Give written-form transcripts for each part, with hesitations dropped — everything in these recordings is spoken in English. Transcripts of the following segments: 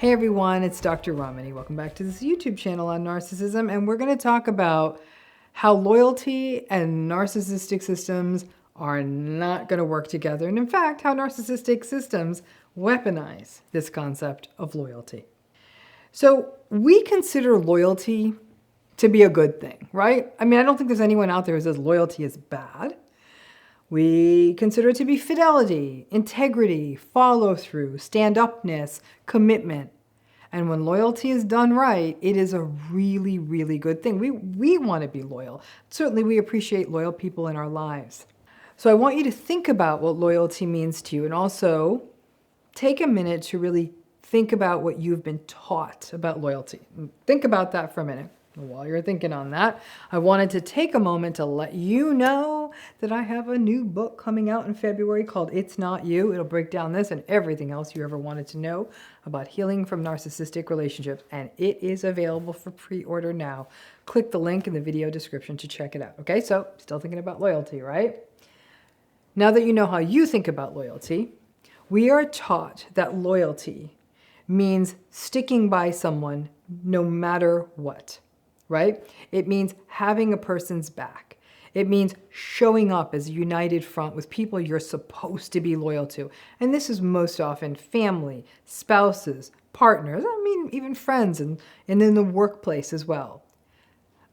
Hey everyone, it's Dr. Ramani. Welcome back to this YouTube channel on narcissism, and we're going to talk about how loyalty and narcissistic systems are not going to work together, and in fact, how narcissistic systems weaponize this concept of loyalty. So we consider loyalty to be a good thing, right? I mean, I don't think there's anyone out there who says loyalty is bad. We consider it to be fidelity, integrity, follow-through, stand-upness, commitment. And when loyalty is done right, it is a really, really good thing. We want to be loyal. Certainly, we appreciate loyal people in our lives. So I want you to think about what loyalty means to you, and also take a minute to really think about what you've been taught about loyalty. Think about that for a minute. While you're thinking on that, I wanted to take a moment to let you know that I have a new book coming out in February called It's Not You. It'll break down this and everything else you ever wanted to know about healing from narcissistic relationships, and it is available for pre-order now. Click the link in the video description to check it out. Okay, so still thinking about loyalty, right? Now that you know how you think about loyalty, we are taught that loyalty means sticking by someone no matter what. Right? It means having a person's back. It means showing up as a united front with people you're supposed to be loyal to. And this is most often family, spouses, partners, I mean, even friends, and in the workplace as well.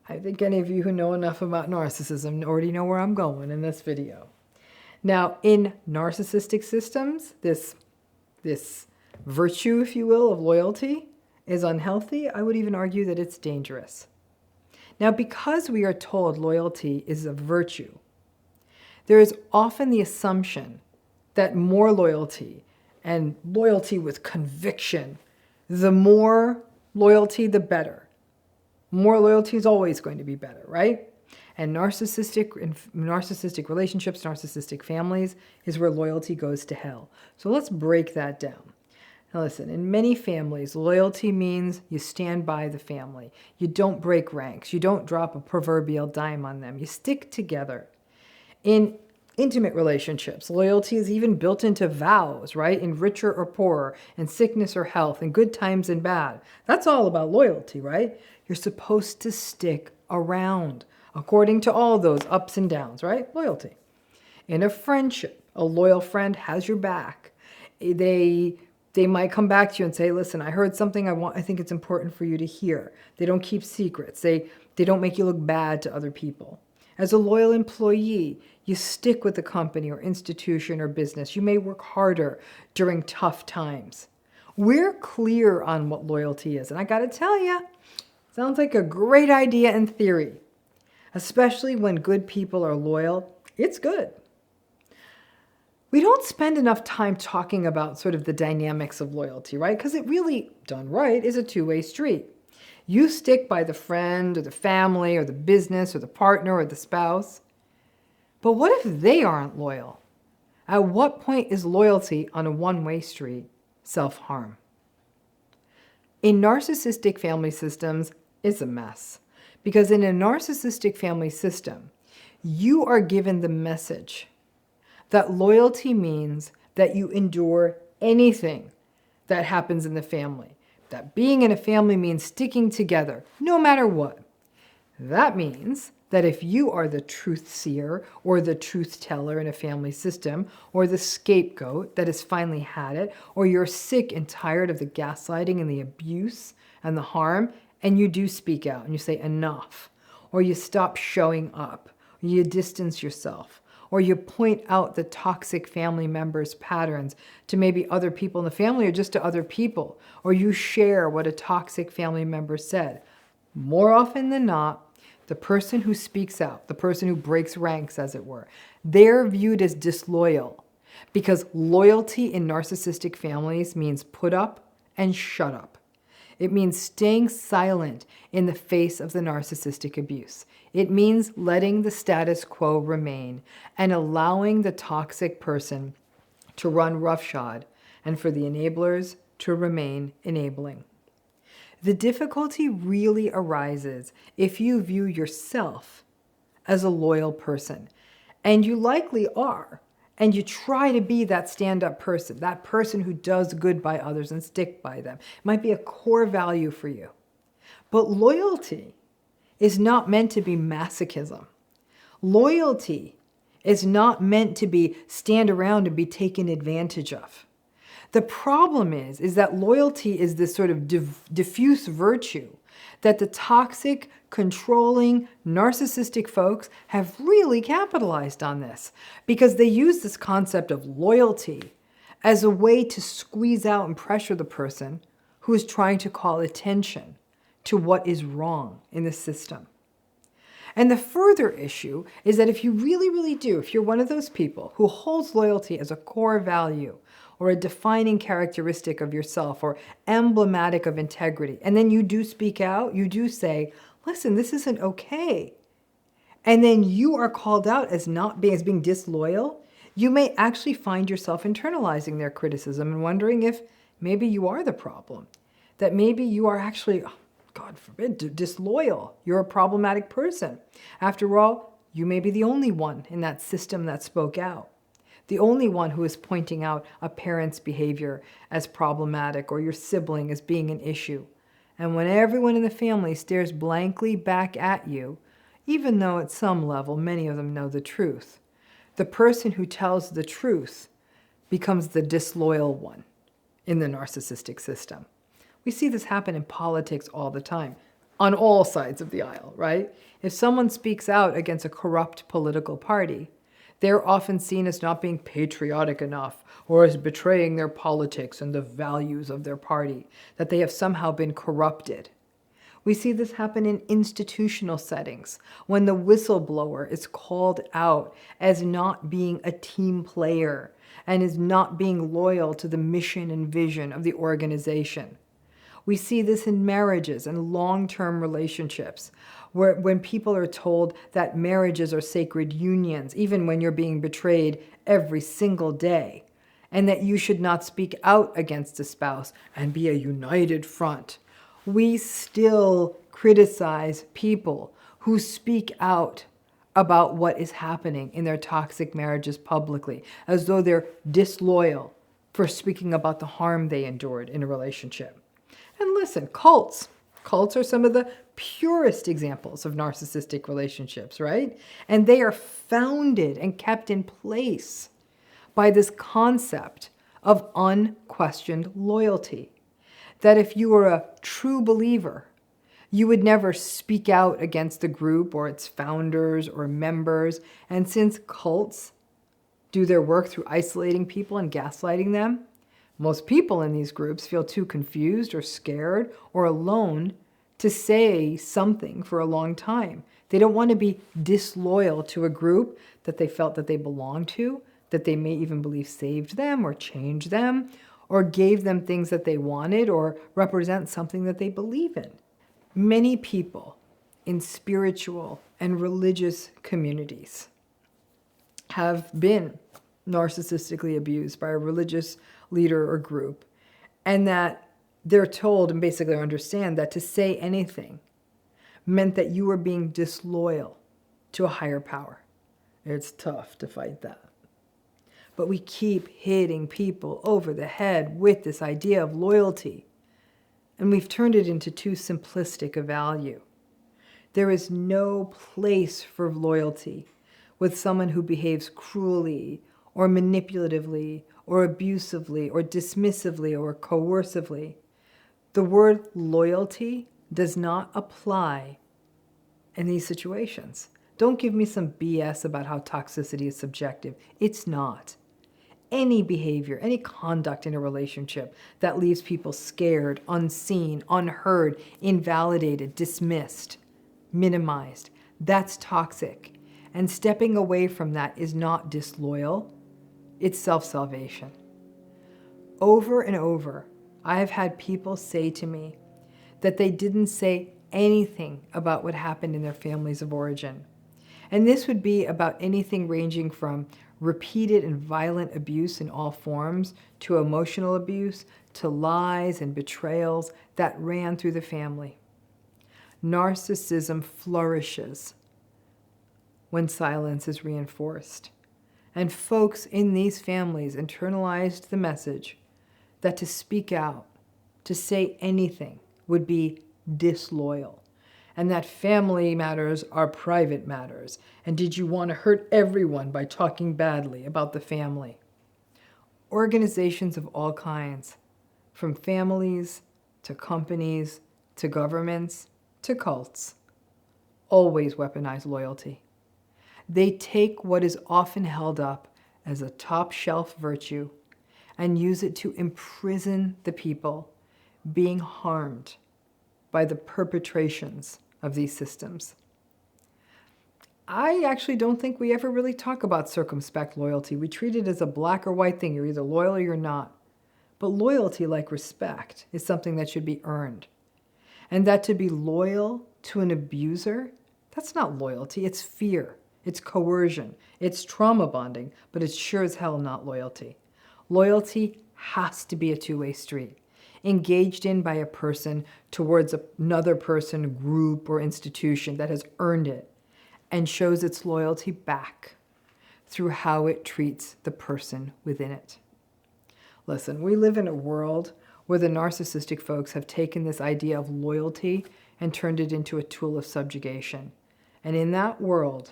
I think any of you who know enough about narcissism already know where I'm going in this video. Now, in narcissistic systems, this virtue, if you will, of loyalty is unhealthy. I would even argue that it's dangerous. Now, because we are told loyalty is a virtue, there is often the assumption that more loyalty, and loyalty with conviction, the more loyalty, the better. More loyalty is always going to be better, right? And narcissistic relationships, narcissistic families is where loyalty goes to hell. So let's break that down. Now listen, in many families, loyalty means you stand by the family. You don't break ranks. You don't drop a proverbial dime on them. You stick together. In intimate relationships, loyalty is even built into vows, right? In richer or poorer, in sickness or health, in good times and bad. That's all about loyalty, right? You're supposed to stick around according to all those ups and downs, right? Loyalty. In a friendship, a loyal friend has your back. They might come back to you and say, listen, I heard something I think it's important for you to hear. They don't keep secrets. They don't make you look bad to other people. As a loyal employee, you stick with the company or institution or business. You may work harder during tough times. We're clear on what loyalty is. And I got to tell you, sounds like a great idea in theory. Especially when good people are loyal, it's good. We don't spend enough time talking about sort of the dynamics of loyalty, right? Because it really, done right, is a two-way street. You stick by the friend or the family or the business or the partner or the spouse. But what if they aren't loyal? At what point is loyalty on a one-way street self-harm? In narcissistic family systems, it's a mess. Because in a narcissistic family system, you are given the message that loyalty means that you endure anything that happens in the family. That being in a family means sticking together, no matter what. That means that if you are the truth seer or the truth teller in a family system, or the scapegoat that has finally had it, or you're sick and tired of the gaslighting and the abuse and the harm, and you do speak out and you say enough, or you stop showing up, or you distance yourself, or you point out the toxic family members' patterns to maybe other people in the family or just to other people, or you share what a toxic family member said. More often than not, the person who speaks out, the person who breaks ranks, as it were, they're viewed as disloyal, because loyalty in narcissistic families means put up and shut up. It means staying silent in the face of the narcissistic abuse. It means letting the status quo remain and allowing the toxic person to run roughshod and for the enablers to remain enabling. The difficulty really arises if you view yourself as a loyal person, and you likely are, And you try to be that stand-up person, that person who does good by others and stick by them. It might be a core value for you. But loyalty is not meant to be masochism. Loyalty is not meant to be stand around and be taken advantage of. The problem is that loyalty is this sort of diffuse virtue that the toxic, controlling, narcissistic folks have really capitalized on this, because they use this concept of loyalty as a way to squeeze out and pressure the person who is trying to call attention to what is wrong in the system. And the further issue is that if you really do, if you're one of those people who holds loyalty as a core value or a defining characteristic of yourself or emblematic of integrity, and then you do speak out, you do say, listen, this isn't okay, and then you are called out as being disloyal, you may actually find yourself internalizing their criticism and wondering if maybe you are the problem, that maybe you are actually, God forbid, disloyal. You're a problematic person. After all, you may be the only one in that system that spoke out, the only one who is pointing out a parent's behavior as problematic or your sibling as being an issue. And when everyone in the family stares blankly back at you, even though at some level many of them know the truth, the person who tells the truth becomes the disloyal one in the narcissistic system. We see this happen in politics all the time, on all sides of the aisle, right? If someone speaks out against a corrupt political party, they're often seen as not being patriotic enough or as betraying their politics and the values of their party, that they have somehow been corrupted. We see this happen in institutional settings when the whistleblower is called out as not being a team player and is not being loyal to the mission and vision of the organization. We see this in marriages and long-term relationships, where when people are told that marriages are sacred unions, even when you're being betrayed every single day, and that you should not speak out against a spouse and be a united front. We still criticize people who speak out about what is happening in their toxic marriages publicly, as though they're disloyal for speaking about the harm they endured in a relationship. And listen, cults are some of the purest examples of narcissistic relationships, right? And they are founded and kept in place by this concept of unquestioned loyalty. That if you were a true believer, you would never speak out against the group or its founders or members. And since cults do their work through isolating people and gaslighting them, most people in these groups feel too confused or scared or alone to say something for a long time. They don't want to be disloyal to a group that they felt that they belonged to, that they may even believe saved them or changed them or gave them things that they wanted or represent something that they believe in. Many people in spiritual and religious communities have been narcissistically abused by a religious leader or group, and that they're told and basically understand that to say anything meant that you were being disloyal to a higher power. It's tough to fight that. But we keep hitting people over the head with this idea of loyalty, and we've turned it into too simplistic a value. There is no place for loyalty with someone who behaves cruelly or manipulatively or abusively or dismissively or coercively. The word loyalty does not apply in these situations. Don't give me some BS about how toxicity is subjective. It's not. Any behavior, any conduct in a relationship that leaves people scared, unseen, unheard, invalidated, dismissed, minimized, that's toxic. And stepping away from that is not disloyal. It's self-salvation. Over and over, I have had people say to me that they didn't say anything about what happened in their families of origin. And this would be about anything ranging from repeated and violent abuse in all forms to emotional abuse to lies and betrayals that ran through the family. Narcissism flourishes when silence is reinforced. And folks in these families internalized the message that to speak out, to say anything, would be disloyal, and that family matters are private matters. And did you want to hurt everyone by talking badly about the family? Organizations of all kinds, from families to companies to governments to cults, always weaponize loyalty. They take what is often held up as a top-shelf virtue and use it to imprison the people being harmed by the perpetrations of these systems. I actually don't think we ever really talk about circumspect loyalty. We treat it as a black or white thing. You're either loyal or you're not. But loyalty, like respect, is something that should be earned. And that to be loyal to an abuser, that's not loyalty, it's fear. It's coercion, it's trauma bonding, but it's sure as hell not loyalty. Loyalty has to be a two-way street, engaged in by a person towards another person, group, or institution that has earned it and shows its loyalty back through how it treats the person within it. Listen, we live in a world where the narcissistic folks have taken this idea of loyalty and turned it into a tool of subjugation. And in that world,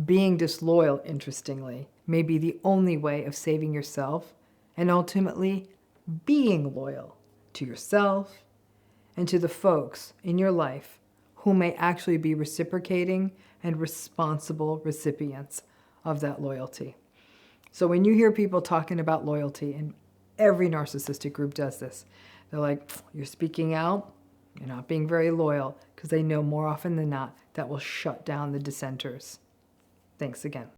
being disloyal, interestingly, may be the only way of saving yourself and ultimately being loyal to yourself and to the folks in your life who may actually be reciprocating and responsible recipients of that loyalty. So when you hear people talking about loyalty, and every narcissistic group does this, they're like, you're speaking out, you're not being very loyal, because they know more often than not that will shut down the dissenters. Thanks again.